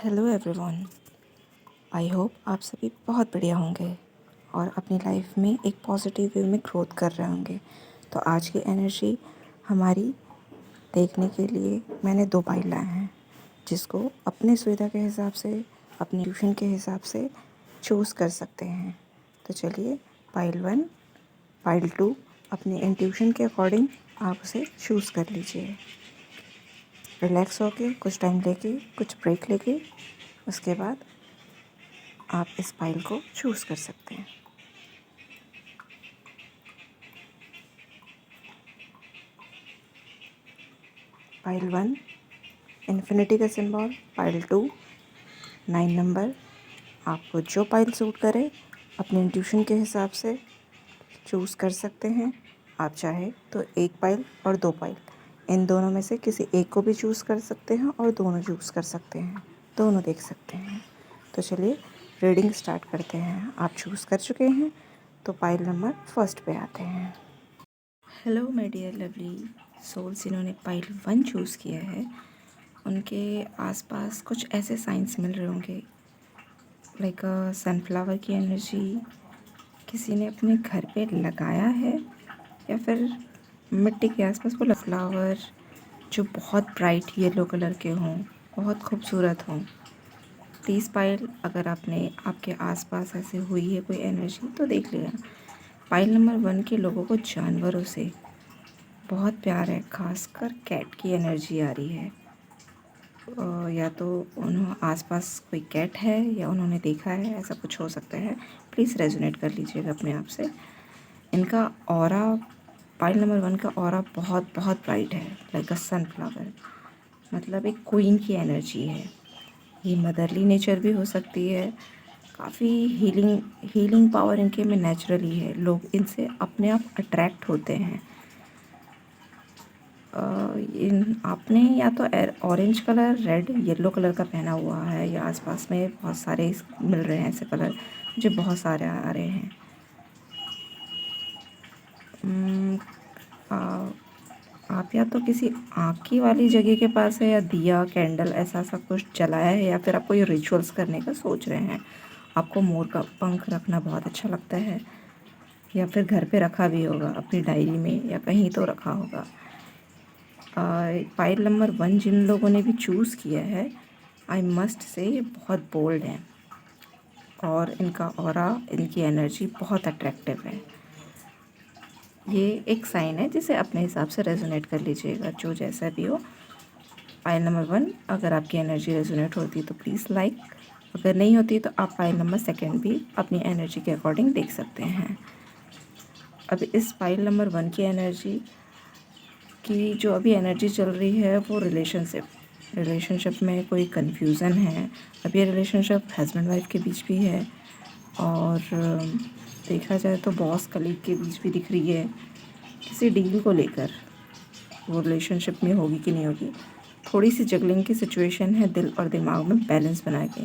Hello everyone. I hope आप सभी बहुत बढ़िया होंगे और अपनी लाइफ में एक पॉजिटिव वे में ग्रोथ कर रहे होंगे। तो आज की एनर्जी हमारी देखने के लिए मैंने 2 पाइल लाए हैं, जिसको अपने सुविधा के हिसाब से, अपनी ट्यूशन के हिसाब से चूज़ कर सकते हैं। तो चलिए, पाइल 1, पाइल 2 अपनी इंट्यूशन के अकॉर्डिंग आप उसे चूज़ कर लीजिए। रिलैक्स होके कुछ टाइम लेके, कुछ ब्रेक लेके, उसके बाद आप इस पाइल को चूज़ कर सकते हैं। पाइल 1 इन्फिनिटी का सिंबल, पाइल 2 9 नंबर। आपको जो पाइल सूट करे अपने इंट्यूशन के हिसाब से चूज़ कर सकते हैं। आप चाहे तो 1 पाइल और 2 पाइल, इन दोनों में से किसी एक को भी चूज़ कर सकते हैं और दोनों चूज़ कर सकते हैं, दोनों देख सकते हैं। तो चलिए रीडिंग स्टार्ट करते हैं। आप चूज़ कर चुके हैं तो पाइल नंबर फर्स्ट पे आते हैं। Hello my dear lovely souls, जिन्होंने पाइल 1 चूज़ किया है उनके आसपास कुछ ऐसे साइंस मिल रहे होंगे, लाइक सनफ्लावर की एनर्जी किसी ने अपने घर पे लगाया है, या फिर मिट्टी के आसपास वो फ्लावर जो बहुत ब्राइट येलो कलर के हों, बहुत खूबसूरत हों। प्लीज़ पाइल, अगर आपके आसपास ऐसे हुई है कोई एनर्जी तो देख लिया। पाइल नंबर 1 के लोगों को जानवरों से बहुत प्यार है, खासकर कैट की एनर्जी आ रही है। या तो आसपास कोई कैट है या उन्होंने देखा है, ऐसा कुछ हो सकता है। प्लीज़ रेजोनेट कर लीजिएगा अपने आप से। इनका ऑरा, पाइल नंबर 1 का ऑरा बहुत बहुत ब्राइट है, लाइक अ सनफ्लावर, मतलब एक क्वीन की एनर्जी है। ये मदरली नेचर भी हो सकती है। काफ़ी हीलिंग पावर इनके में नेचुरली है। लोग इनसे अपने आप अट्रैक्ट होते हैं। आपने या तो orange colour, red, yellow colour का पहना हुआ है, या आसपास में बहुत सारे मिल रहे हैं ऐसे कलर, मुझे बहुत सारे आ रहे हैं। आप या तो किसी आँखी वाली जगह के पास है, या दिया, कैंडल ऐसा सा कुछ जलाया है, या फिर आप कोई रिचुअल्स करने का सोच रहे हैं। आपको मोर का पंख रखना बहुत अच्छा लगता है, या फिर घर पे रखा भी होगा अपनी डायरी में, या कहीं तो रखा होगा। पाइल नंबर 1 जिन लोगों ने भी चूज़ किया है, आई मस्ट से ये बहुत बोल्ड हैं और इनका ऑरा, इनकी एनर्जी बहुत अट्रैक्टिव है। ये एक साइन है जिसे अपने हिसाब से रेजोनेट कर लीजिएगा, जो जैसा भी हो। पाइल नंबर 1, अगर आपकी एनर्जी रेजोनेट होती है तो प्लीज़ लाइक, अगर नहीं होती तो आप पाइल नंबर 2 भी अपनी एनर्जी के अकॉर्डिंग देख सकते हैं। अब इस पाइल नंबर 1 की एनर्जी की जो अभी एनर्जी चल रही है वो रिलेशनशिप में कोई कन्फ्यूज़न है। अब ये रिलेशनशिप हस्बैंड वाइफ के बीच भी है, और देखा जाए तो बॉस कलीग के बीच भी दिख रही है। किसी डील को लेकर वो रिलेशनशिप में होगी कि नहीं होगी, थोड़ी सी जगलिंग की सिचुएशन है। दिल और दिमाग में बैलेंस बना के,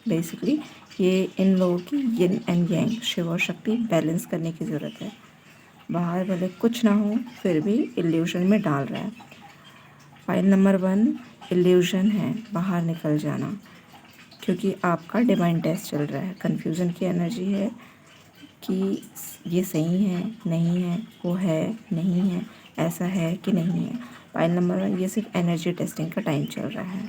बेसिकली ये इन लोगों की यिन एंड यांग, शिव और शक्ति बैलेंस करने की ज़रूरत है। बाहर भले कुछ ना हो फिर भी इल्यूशन में डाल रहा है। पाइल नंबर 1 इल्यूशन है, बाहर निकल जाना, क्योंकि आपका डिवाइन टेस्ट चल रहा है। कन्फ्यूज़न की एनर्जी है कि ये सही है, नहीं है, वो है, नहीं है, ऐसा है कि नहीं है। पाइल नंबर 1, ये सिर्फ एनर्जी टेस्टिंग का टाइम चल रहा है।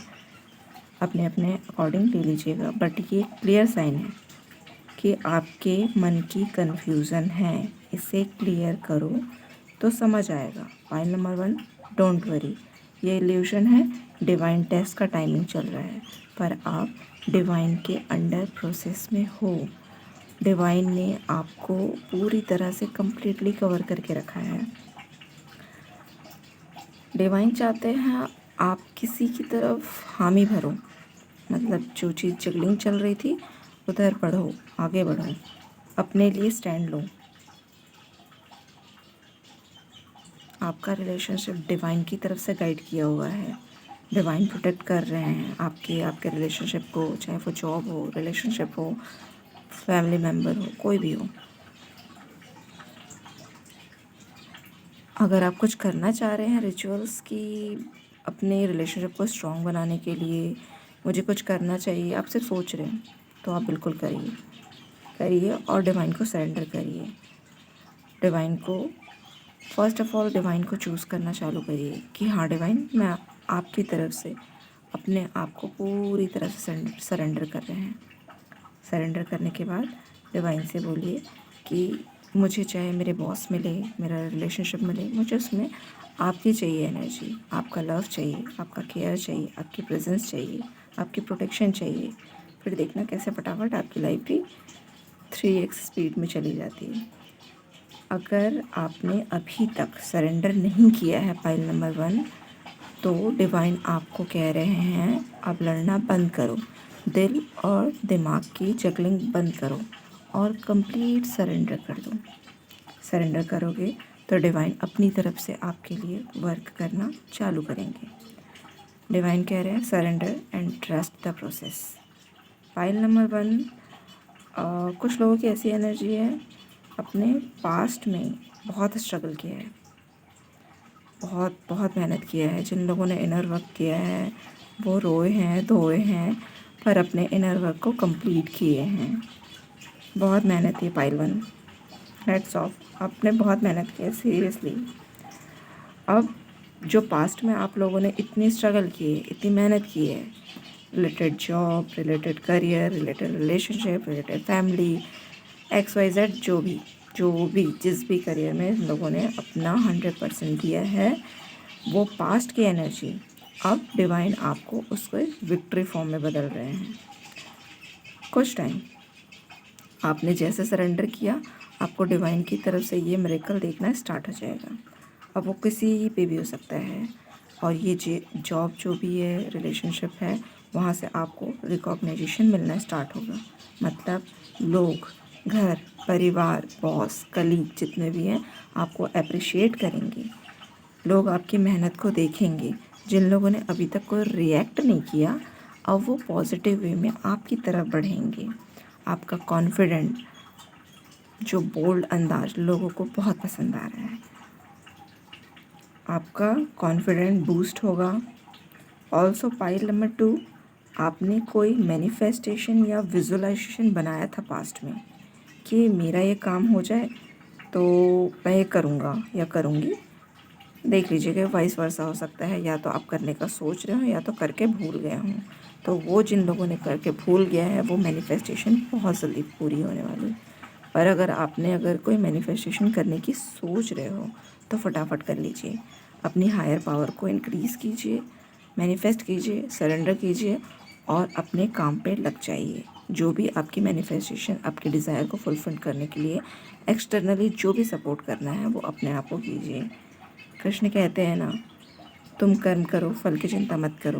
अपने अपने अकॉर्डिंग ले लीजिएगा, बट ये क्लियर साइन है कि आपके मन की कन्फ्यूज़न है, इसे क्लियर करो तो समझ आएगा। पाइल नंबर 1, डोंट वरी, ये इल्यूशन है। डिवाइन टेस्ट का टाइमिंग चल रहा है, पर आप डिवाइन के अंडर प्रोसेस में हो। डिवाइन ने आपको पूरी तरह से कम्प्लीटली कवर करके रखा है। डिवाइन चाहते हैं आप किसी की तरफ हामी भरो, मतलब जो चीज़ जगलिंग चल रही थी उधर बढ़ो, आगे बढ़ो, अपने लिए स्टैंड लो। आपका रिलेशनशिप डिवाइन की तरफ से गाइड किया हुआ है। डिवाइन प्रोटेक्ट कर रहे हैं आपके रिलेशनशिप को, चाहे वो जॉब हो, रिलेशनशिप हो, फैमिली मेम्बर हो, कोई भी हो। अगर आप कुछ करना चाह रहे हैं रिचुअल्स की अपने रिलेशनशिप को स्ट्रॉन्ग बनाने के लिए, मुझे कुछ करना चाहिए, आप सिर्फ सोच रहे हैं, तो आप बिल्कुल करिए और डिवाइन को सरेंडर करिए। डिवाइन को फर्स्ट ऑफ ऑल डिवाइन को चूज़ करना चालू करिए कि हाँ डिवाइन, मैं आपकी तरफ से अपने आप को पूरी तरह से सरेंडर कर रहे हैं। सरेंडर करने के बाद डिवाइन से बोलिए कि मुझे चाहे मेरे बॉस मिले, मेरा रिलेशनशिप मिले, मुझे उसमें आपकी चाहिए एनर्जी, आपका लव चाहिए, आपका केयर चाहिए, आपकी प्रेजेंस चाहिए, आपकी प्रोटेक्शन चाहिए। फिर देखना कैसे फटाफट आपकी लाइफ भी 3x स्पीड में चली जाती है। अगर आपने अभी तक सरेंडर नहीं किया है पाइल नंबर 1, तो डिवाइन आपको कह रहे हैं आप लड़ना बंद करो, दिल और दिमाग की जगलिंग बंद करो और कंप्लीट सरेंडर कर दो। सरेंडर करोगे तो डिवाइन अपनी तरफ से आपके लिए वर्क करना चालू करेंगे। डिवाइन कह रहे हैं surrender and trust the process. Pile number 1, कुछ लोगों की ऐसी एनर्जी है, अपने पास्ट में बहुत स्ट्रगल किया है, बहुत बहुत मेहनत किया है। जिन लोगों ने इनर वर्क किया है वो रोए हैं, धोए हैं, पर अपने इनर वर्क को कंप्लीट किए हैं। बहुत मेहनत की पाइल 1, हेड्स ऑफ, आपने बहुत मेहनत की है सीरियसली। अब जो पास्ट में आप लोगों ने इतनी स्ट्रगल की है, इतनी मेहनत की है, related job, related career, related relationship, related family, XYZ, जो भी जिस भी करियर में इन लोगों ने अपना 100% दिया है, वो पास्ट की एनर्जी अब डिवाइन आपको उसको विक्ट्री फॉर्म में बदल रहे हैं। कुछ टाइम आपने जैसे सरेंडर किया, आपको डिवाइन की तरफ से ये मिरेकल देखना स्टार्ट हो जाएगा। अब वो किसी पे भी हो सकता है, और ये जॉब जो भी है, रिलेशनशिप है, वहाँ से आपको रिकॉग्नाइजेशन मिलना स्टार्ट होगा। मतलब लोग, घर, परिवार, बॉस, कलीग जितने भी हैं, आपको अप्रिशिएट करेंगे। लोग आपकी मेहनत को देखेंगे। जिन लोगों ने अभी तक कोई रिएक्ट नहीं किया, अब वो पॉजिटिव वे में आपकी तरफ बढ़ेंगे। आपका कॉन्फिडेंट, जो बोल्ड अंदाज लोगों को बहुत पसंद आ रहा है, आपका कॉन्फिडेंट बूस्ट होगा। ऑल्सो पाइल नंबर 2, आपने कोई मैनिफेस्टेशन या विजुअलाइजेशन बनाया था पास्ट में कि मेरा ये काम हो जाए तो मैं ये करूँगा या करूँगी। देख लीजिएगा, वाइस वर्सा हो सकता है, या तो आप करने का सोच रहे हो या तो करके भूल गए हों। तो वो जिन लोगों ने करके भूल गया है, वो मैनिफेस्टेशन बहुत जल्दी पूरी होने वाली। पर अगर कोई मैनिफेस्टेशन करने की सोच रहे हो तो फटाफट कर लीजिए। अपनी हायर पावर को इंक्रीज़ कीजिए, मैनिफेस्ट कीजिए, सरेंडर कीजिए और अपने काम पे लग जाइए। जो भी आपकी मैनिफेस्टेशन, आपके डिज़ायर को फुलफिल करने के लिए एक्सटर्नली जो भी सपोर्ट करना है, वो अपने आप को कीजिए। कृष्ण कहते हैं ना, तुम कर्म करो, फल की चिंता मत करो।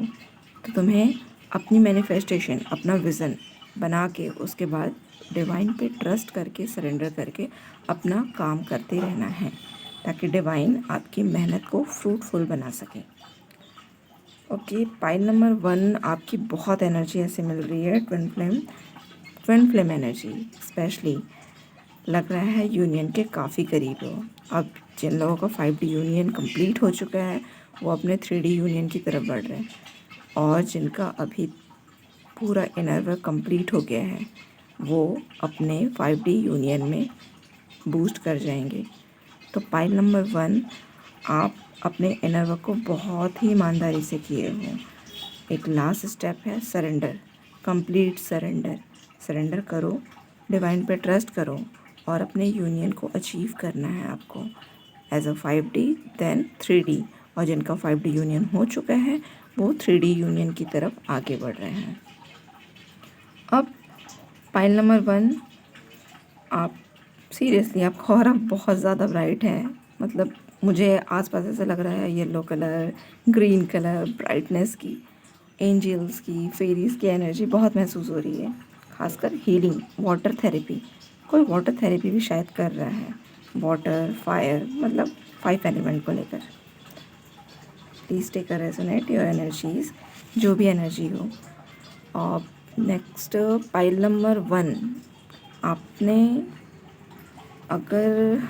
तो तुम्हें अपनी मैनिफेस्टेशन, अपना विज़न बना के उसके बाद डिवाइन पे ट्रस्ट करके, सरेंडर करके अपना काम करते रहना है, ताकि डिवाइन आपकी मेहनत को फ्रूटफुल बना सके। ओके, पाइल नंबर 1, आपकी बहुत एनर्जी ऐसे मिल रही है, ट्विन फ्लेम एनर्जी। स्पेशली लग रहा है यूनियन के काफ़ी करीब हो। अब जिन लोगों का 5D यूनियन कंप्लीट हो चुका है, वो अपने 3D यूनियन की तरफ बढ़ रहे हैं, और जिनका अभी पूरा इनर वर्क कंप्लीट हो गया है, वो अपने 5D यूनियन में बूस्ट कर जाएंगे। तो पाइल नंबर 1, आप अपने इनर वर्क को बहुत ही ईमानदारी से किए हो। एक लास्ट स्टेप है सरेंडर, कंप्लीट सरेंडर करो, डिवाइन पे ट्रस्ट करो और अपने यूनियन को अचीव करना है आपको as a 5D then 3D। और जिनका 5D यूनियन हो चुका है, वो 3D यूनियन की तरफ आगे बढ़ रहे हैं। अब पाइल नंबर 1, आप सीरियसली, आपका ऑरा बहुत ज़्यादा ब्राइट है। मतलब मुझे आसपास ऐसा लग रहा है yellow colour, green colour, brightness की, एंजल्स की, फेरीज की एनर्जी बहुत महसूस हो रही है। खासकर हीलिंग, वाटर थेरेपी, कोई वाटर थेरेपी भी शायद कर रहा है, वाटर, फायर, मतलब 5 एलिमेंट को लेकर। Please take a resonate your energies, जो भी एनर्जी हो। और नेक्स्ट पाइल नंबर 1, आपने, अगर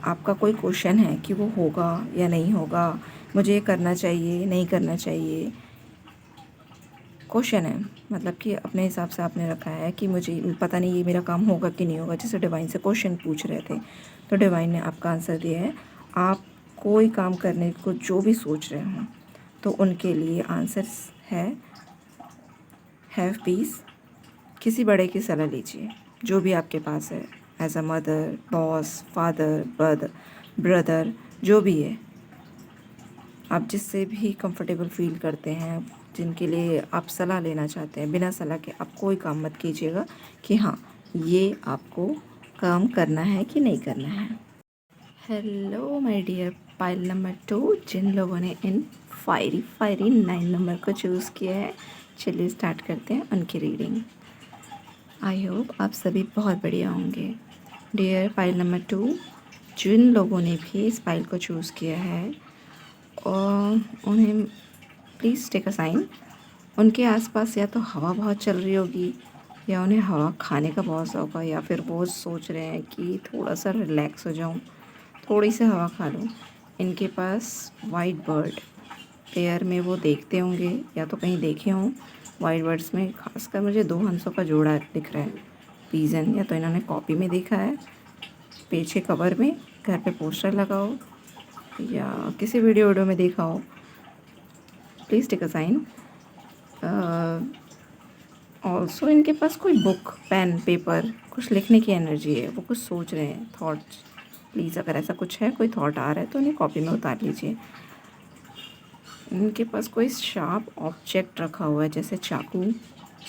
आपका कोई क्वेश्चन है कि वो होगा या नहीं होगा, मुझे ये करना चाहिए, नहीं करना चाहिए, क्वेश्चन है, मतलब कि अपने हिसाब से आपने रखा है कि मुझे पता नहीं ये मेरा काम होगा कि नहीं होगा। जैसे डिवाइन से क्वेश्चन पूछ रहे थे तो डिवाइन ने आपका आंसर दिया है, आप कोई काम करने को जो भी सोच रहे हों तो उनके लिए आंसर है हैव पीस। किसी बड़े की सलाह लीजिए, जो भी आपके पास है, as a mother, boss, father, brother, जो भी है, आप जिससे भी कंफर्टेबल फील करते हैं, जिनके लिए आप सलाह लेना चाहते हैं, बिना सलाह के आप कोई काम मत कीजिएगा कि हाँ ये आपको काम करना है कि नहीं करना है। Hello my dear pile number 2, जिन लोगों ने इन फायरी 9 नंबर को चूज़ किया है, चलिए स्टार्ट करते हैं उनकी रीडिंग। आई होप आप सभी बहुत बढ़िया होंगे। डियर पाइल नंबर 2, जिन लोगों ने भी इस पाइल को चूज़ किया है और उन्हें प्लीज़ टेक अ साइन। उनके आसपास या तो हवा बहुत चल रही होगी या उन्हें हवा खाने का बहुत शौक है, या फिर वो सोच रहे हैं कि थोड़ा सा रिलैक्स हो जाऊं, थोड़ी सी हवा खा लूं। इनके पास वाइट बर्ड एयर में वो देखते होंगे या तो कहीं देखे हों। वाइट बर्ड्स में खासकर मुझे 2 हंसों का जोड़ा दिख रहा है। पीजन या तो इन्होंने कॉपी में देखा है, पीछे कवर में, घर पे पोस्टर लगा हो या किसी वीडियो में देखा हो। Please take a sign. Also इनके पास कोई बुक, पेन, पेपर, कुछ लिखने की एनर्जी है, वो कुछ सोच रहे हैं, थॉट्स। प्लीज़ अगर ऐसा कुछ है, कोई थॉट आ रहा है तो उन्हें कॉपी में उतार लीजिए। इनके पास कोई शार्प ऑब्जेक्ट रखा हुआ है, जैसे चाकू,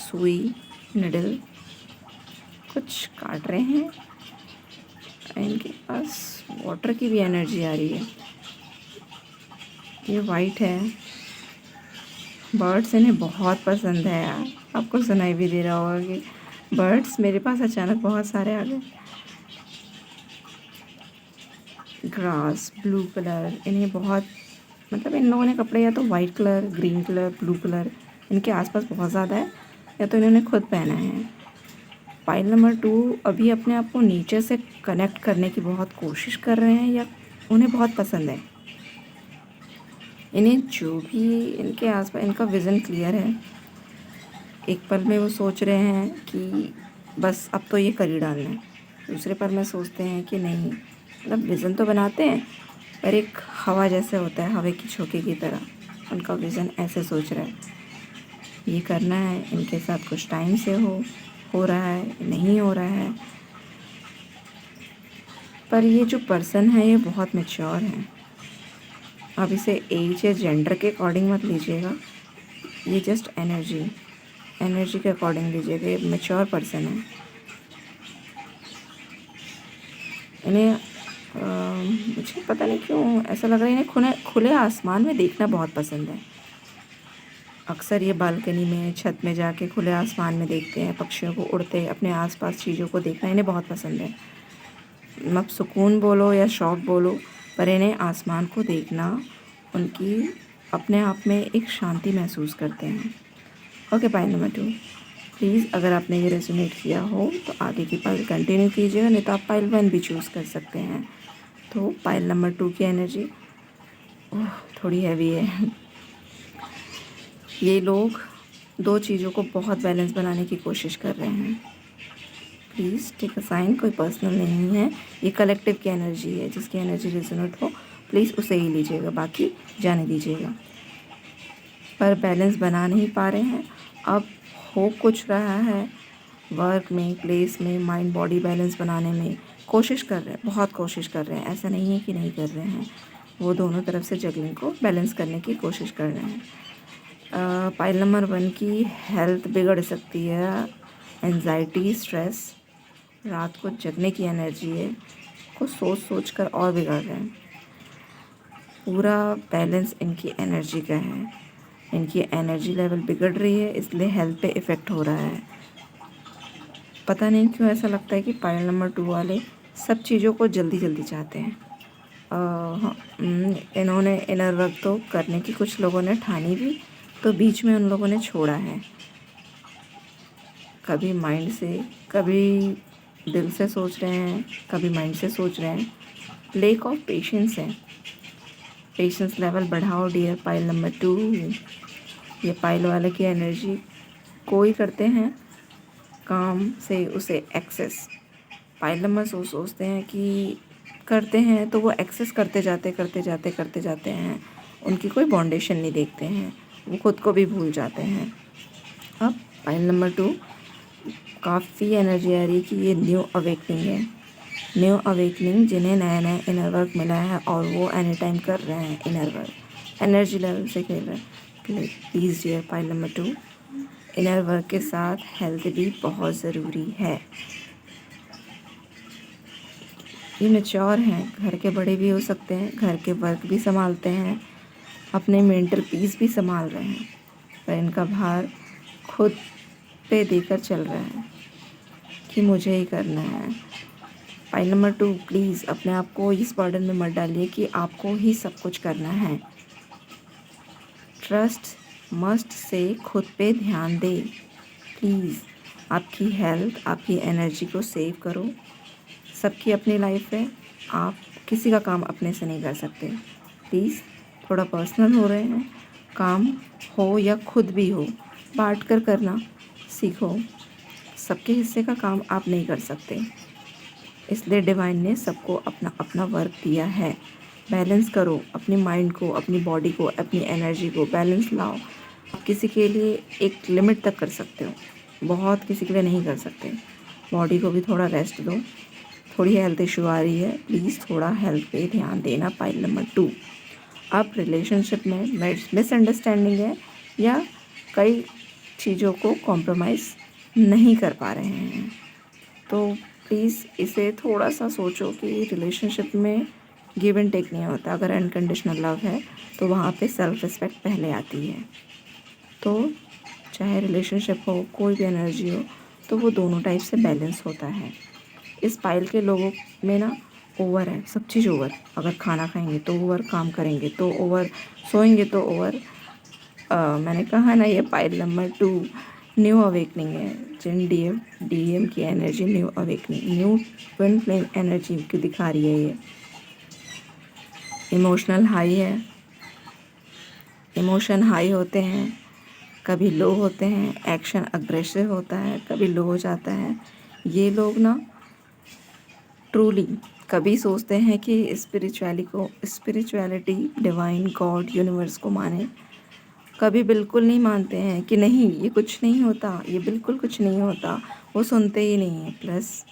सुई, निडल, कुछ काट रहे हैं। इनके पास वाटर की भी एनर्जी आ रही है, ये वाइट है। बर्ड्स इन्हें बहुत पसंद है यार, आपको सुनाई भी दे रहा होगा कि बर्ड्स मेरे पास अचानक बहुत सारे आ गए। ग्रास, ब्लू कलर, इन्हें बहुत, मतलब इन लोगों ने कपड़े या तो white colour, green colour, blue colour इनके आसपास बहुत ज़्यादा है, या तो इन्होंने खुद पहना है। पाइल नंबर 2 अभी अपने आप को नेचर से कनेक्ट करने की बहुत कोशिश कर रहे हैं, या उन्हें बहुत पसंद है। इन्हें जो भी इनके आसपास, इनका विज़न क्लियर है। एक पल में वो सोच रहे हैं कि बस अब तो ये कर ही डालना है, दूसरे पल में सोचते हैं कि नहीं, मतलब विज़न तो बनाते हैं पर एक हवा जैसे होता है, हवा की झोंके की तरह उनका विज़न ऐसे सोच रहा है ये करना है, इनके साथ कुछ टाइम से हो रहा है, नहीं हो रहा है। पर ये जो पर्सन है ये बहुत मैच्योर है। अब इसे एज या जेंडर के अकॉर्डिंग मत लीजिएगा, ये जस्ट एनर्जी के अकॉर्डिंग लीजिएगा। ये मैच्योर पर्सन है। इन्हें मुझे पता नहीं क्यों ऐसा लग रहा है इन्हें खुले आसमान में देखना बहुत पसंद है। अक्सर ये बालकनी में, छत में जाके खुले आसमान में देखते हैं पक्षियों को उड़ते, अपने आसपास चीज़ों को देखना इन्हें बहुत पसंद है। अब सुकून बोलो या शौक बोलो, पर इन्हें आसमान को देखना, उनकी अपने आप में एक शांति महसूस करते हैं। ओके, पाइल नंबर 2, प्लीज़ अगर आपने ये रेजोनेट किया हो तो आगे की पाइल कंटिन्यू कीजिएगा, नहीं तो आप पाइल 1 भी चूज़ कर सकते हैं। तो पाइल नंबर 2 की एनर्जी थोड़ी हैवी है। ये लोग 2 चीज़ों को बहुत बैलेंस बनाने की कोशिश कर रहे हैं। प्लीज़ टेक अ साइन, कोई पर्सनल नहीं है, ये कलेक्टिव की एनर्जी है। जिसकी एनर्जी रेजोनेट हो प्लीज़ उसे ही लीजिएगा, बाकी जाने दीजिएगा। पर बैलेंस बना नहीं पा रहे हैं। अब हो कुछ रहा है वर्क में, प्लेस में, माइंड बॉडी बैलेंस बनाने में कोशिश कर रहे हैं, बहुत कोशिश कर रहे हैं। ऐसा नहीं है कि नहीं कर रहे हैं, वो दोनों तरफ से जगलिंग को बैलेंस करने की कोशिश कर रहे हैं। पाइल नंबर 1 की हेल्थ बिगड़ सकती है, एंजाइटी, स्ट्रेस, रात को जगने की एनर्जी है, को सोच कर और बिगड़ रहे हैं। पूरा बैलेंस इनकी एनर्जी का है, इनकी एनर्जी लेवल बिगड़ रही है, इसलिए हेल्थ पे इफ़ेक्ट हो रहा है। पता नहीं क्यों ऐसा लगता है कि पाइल नंबर 2 वाले सब चीज़ों को जल्दी जल्दी चाहते हैं। हाँ, इन्होंने इनर वर्क तो करने की कुछ लोगों ने ठानी भी, तो बीच में उन लोगों ने छोड़ा है। कभी माइंड से, कभी दिल से सोच रहे हैं, कभी माइंड से सोच रहे हैं। लेक ऑफ पेशेंस है, पेशेंस लेवल बढ़ाओ डियर पाइल नंबर 2। ये पाइल वाले की एनर्जी कोई करते हैं काम से उसे एक्सेस। पाइल नंबर सोचते हैं कि करते हैं तो वो एक्सेस करते जाते हैं। उनकी कोई बाउंडेशन नहीं देखते हैं, वो खुद को भी भूल जाते हैं। अब पाइल नंबर 2 काफ़ी एनर्जी आ रही है कि ये न्यू अवेकनिंग है। न्यू अवेकनिंग जिन्हें नया नया इनर वर्क मिला है और वो एनी टाइम कर रहे हैं इनर वर्क, एनर्जी लेवल से खेल रहे हैं। Please dear pile number 2, inner work के साथ हेल्थ भी बहुत ज़रूरी है। ये मैच्योर हैं, घर के बड़े भी हो सकते हैं, घर के वर्क भी संभालते हैं, अपने मेंटल पीस भी संभाल रहे हैं, पर इनका भार खुद पे देकर चल रहे हैं कि मुझे ही करना है। पाइल नंबर 2, प्लीज़ अपने आप को इस बर्डन में मत डालिए कि आपको ही सब कुछ करना है। ट्रस्ट मस्ट से खुद पे ध्यान दे। प्लीज़ आपकी हेल्थ, आपकी एनर्जी को सेव करो। सबकी अपनी लाइफ है, आप किसी का काम अपने से नहीं कर सकते। प्लीज़ थोड़ा पर्सनल हो रहे हैं, काम हो या खुद भी हो, बांट कर करना सीखो। सबके हिस्से का काम आप नहीं कर सकते, इसलिए डिवाइन ने सबको अपना अपना वर्क दिया है। बैलेंस करो अपनी माइंड को, अपनी बॉडी को, अपनी एनर्जी को बैलेंस लाओ। आप किसी के लिए एक लिमिट तक कर सकते हो, बहुत किसी के लिए नहीं कर सकते। बॉडी को भी थोड़ा रेस्ट दो। थोड़ी हेल्थ इशू आ रही है, प्लीज़ थोड़ा हेल्थ पे ध्यान देना। पाइल नंबर 2, आप रिलेशनशिप में मिसअंडरस्टैंडिंग है या कई चीज़ों को कॉम्प्रोमाइज़ नहीं कर पा रहे हैं, तो प्लीज़ इसे थोड़ा सा सोचो कि रिलेशनशिप में गिव एंड टेक नहीं होता। अगर अनकंडीशनल लव है तो वहाँ पे सेल्फ रिस्पेक्ट पहले आती है। तो चाहे रिलेशनशिप हो, कोई भी एनर्जी हो, तो वो दोनों टाइप से बैलेंस होता है। इस पाइल के लोगों में ना ओवर है, सब चीज़ ओवर। अगर खाना खाएंगे तो ओवर, काम करेंगे तो ओवर, सोएंगे तो ओवर। मैंने कहा ना ये पाइल नंबर 2 न्यू अवेकनिंग है। जिन डीएम की energy new awakening, new twin flame energy की दिखा रही है। ये इमोशनल हाई है, इमोशन हाई होते हैं, कभी लो होते हैं, एक्शन अग्रेसिव होता है, कभी लो हो जाता है। ये लोग ना ट्रूली कभी सोचते हैं कि स्पिरिचुअलिटी डिवाइन गॉड यूनिवर्स को माने, कभी बिल्कुल नहीं मानते हैं कि नहीं ये कुछ नहीं होता, ये बिल्कुल कुछ नहीं होता, वो सुनते ही नहीं हैं। प्लस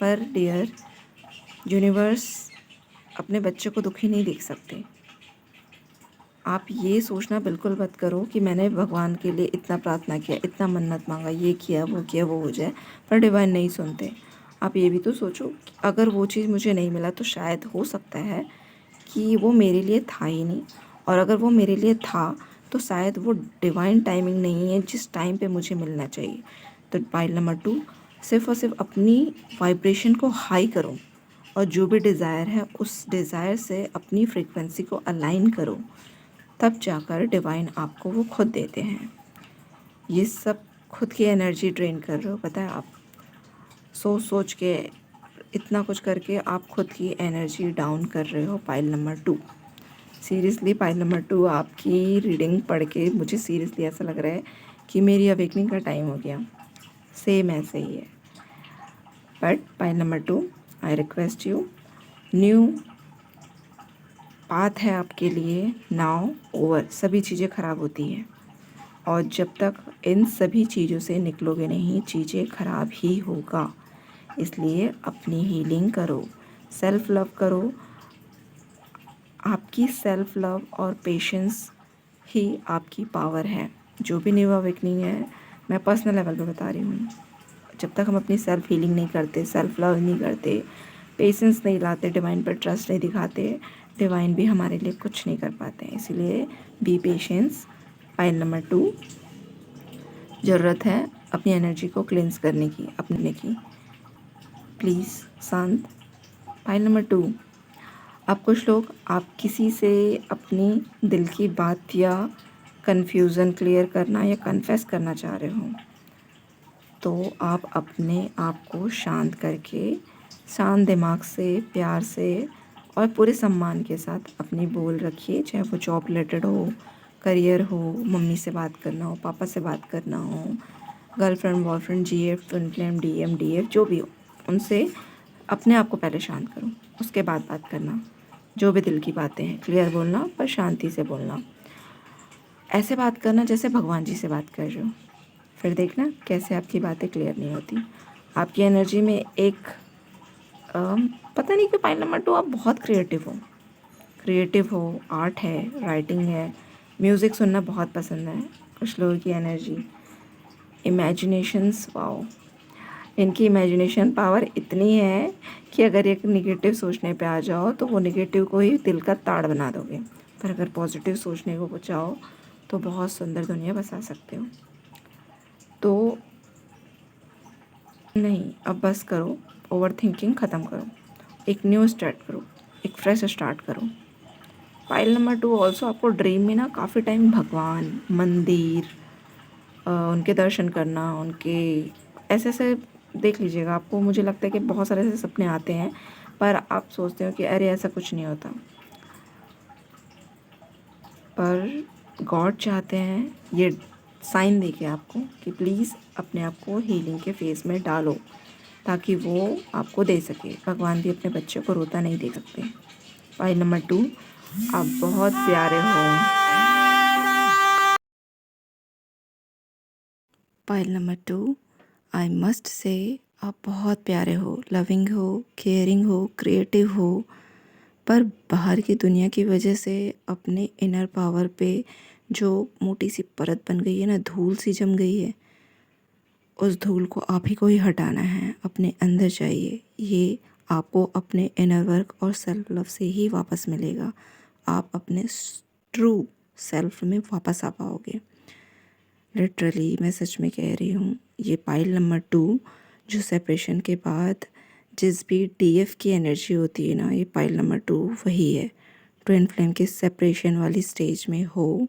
पर डियर यूनिवर्स अपने बच्चे को दुखी नहीं देख सकते। आप ये सोचना बिल्कुल मत करो कि मैंने भगवान के लिए इतना प्रार्थना किया, इतना मन्नत मांगा, ये किया, वो हो जाए, पर डिवाइन नहीं सुनते। आप ये भी तो सोचो कि अगर वो चीज़ मुझे नहीं मिला तो शायद हो सकता है कि वो मेरे लिए था ही नहीं, और अगर वो मेरे लिए था तो शायद वो डिवाइन टाइमिंग नहीं है जिस टाइम पे मुझे मिलना चाहिए। तो पाइल नंबर 2, सिर्फ और सिर्फ अपनी वाइब्रेशन को हाई करो और जो भी डिज़ायर है उस डिज़ायर से अपनी फ्रीक्वेंसी को अलाइन करो, तब जाकर डिवाइन आपको वो खुद देते हैं। ये सब खुद की एनर्जी ड्रेन कर रहे हो, पता है आप सोच के इतना कुछ करके आप खुद की एनर्जी डाउन कर रहे हो। Pile number 2, seriously pile number 2 आपकी रीडिंग पढ़ के मुझे सीरियसली ऐसा लग रहा है कि मेरी अवेकनिंग का टाइम हो गया। सेम ऐसे ही है। But pile number 2, I request you, new path है आपके लिए नाउ ओवर। सभी चीज़ें ख़राब होती हैं और जब तक इन सभी चीज़ों से निकलोगे नहीं, चीज़ें ख़राब ही होगा। इसलिए अपनी हीलिंग करो, सेल्फ लव करो। आपकी सेल्फ लव और पेशेंस ही आपकी पावर है। जो भी न्यू अवेकनिंग है, मैं पर्सनल लेवल पे बता रही हूँ, जब तक हम अपनी सेल्फ हीलिंग नहीं करते, सेल्फ लव नहीं करते, पेशेंस नहीं लाते, डिवाइन पर ट्रस्ट नहीं दिखाते, डिवाइन भी हमारे लिए कुछ नहीं कर पाते हैं। इसलिए बी पेशेंस। पाइल नंबर 2, ज़रूरत है अपनी एनर्जी को क्लेंस करने की, अपने की। प्लीज़ शांत। पाइल नंबर 2, अब कुछ लोग आप किसी से अपनी दिल की बात या कन्फ्यूज़न क्लियर करना या कन्फेस करना चाह रहे हो, तो आप अपने आप को शांत करके, शांत दिमाग से, प्यार से और पूरे सम्मान के साथ अपनी बोल रखिए। चाहे वो जॉब रिलेटेड हो, करियर हो, मम्मी से बात करना हो, पापा से बात करना हो, girlfriend, boyfriend, GF, twin flame, DF जो भी हो, उनसे अपने आप को पहले शांत करो, उसके बाद बात करना। जो भी दिल की बातें हैं क्लियर बोलना, पर शांति से बोलना। ऐसे बात करना जैसे भगवान जी से बात कर रहे हो। फिर देखना कैसे आपकी बातें क्लियर नहीं होती। आपकी एनर्जी में एक पता नहीं क्यों पाइल नंबर 2 आप बहुत क्रिएटिव हो, आर्ट है, राइटिंग है, म्यूज़िक सुनना बहुत पसंद है। कुछ लोगों की एनर्जी इमेजिनेशंस, वाओ, इनकी इमेजिनेशन पावर इतनी है कि अगर एक निगेटिव सोचने पे आ जाओ तो वो निगेटिव को ही दिल का ताड़ बना दोगे, पर अगर पॉजिटिव सोचने को बचाओ तो बहुत सुंदर दुनिया बसा सकते हो। तो नहीं, अब बस करो, ओवर थिंकिंग ख़त्म करो, एक न्यू स्टार्ट करो, एक फ्रेश स्टार्ट करो। पाइल नंबर 2 ऑल्सो आपको ड्रीम में ना काफ़ी टाइम भगवान, मंदिर, उनके दर्शन करना, उनके ऐसे ऐसे देख लीजिएगा। आपको मुझे लगता है कि बहुत सारे ऐसे सपने आते हैं, पर आप सोचते हो कि अरे ऐसा कुछ नहीं होता, पर गॉड चाहते हैं ये साइन देके आपको कि प्लीज़ अपने आप को हीलिंग के फेज़ में डालो, ताकि वो आपको दे सके। भगवान भी अपने बच्चे को रोता नहीं देख सकते। पाइल नंबर 2 आप बहुत प्यारे हो। Pile number 2 I must say आप बहुत प्यारे हो, लविंग हो, केयरिंग हो, क्रिएटिव हो, पर बाहर की दुनिया की वजह से अपने इनर पावर पे जो मोटी सी परत बन गई है ना, धूल सी जम गई है, उस धूल को आप ही को ही हटाना है। अपने अंदर जाइए, ये आपको अपने इनर वर्क और सेल्फ लव से ही वापस मिलेगा। आप अपने ट्रू सेल्फ में वापस आ पाओगे। लिटरली मैं सच में कह रही हूँ, ये पाइल नंबर 2 जो सेपरेशन के बाद जिस भी डीएफ की एनर्जी होती है ना, ये पाइल नंबर 2 वही है। ट्विन फ्लेम के सेपरेशन वाली स्टेज में हो,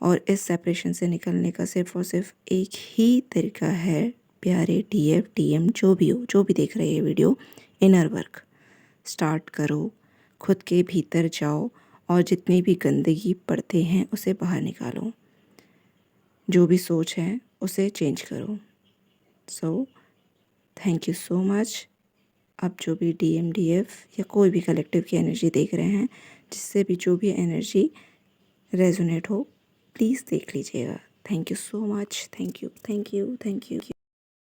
और इस सेपरेशन से निकलने का सिर्फ और सिर्फ एक ही तरीका है, प्यारे डीएफ डीएम जो भी हो, जो भी देख रहे हैं वीडियो, इनर वर्क स्टार्ट करो, खुद के भीतर जाओ और जितनी भी गंदगी पड़ते हैं उसे बाहर निकालो, जो भी सोच है उसे चेंज करो। So thank you so much. आप जो भी डीएम डीएफ या कोई भी कलेक्टिव की एनर्जी देख रहे हैं, जिससे भी जो भी एनर्जी रेजोनेट हो, प्लीज़ देख लीजिएगा। Thank you so much. Thank you, thank you, thank you.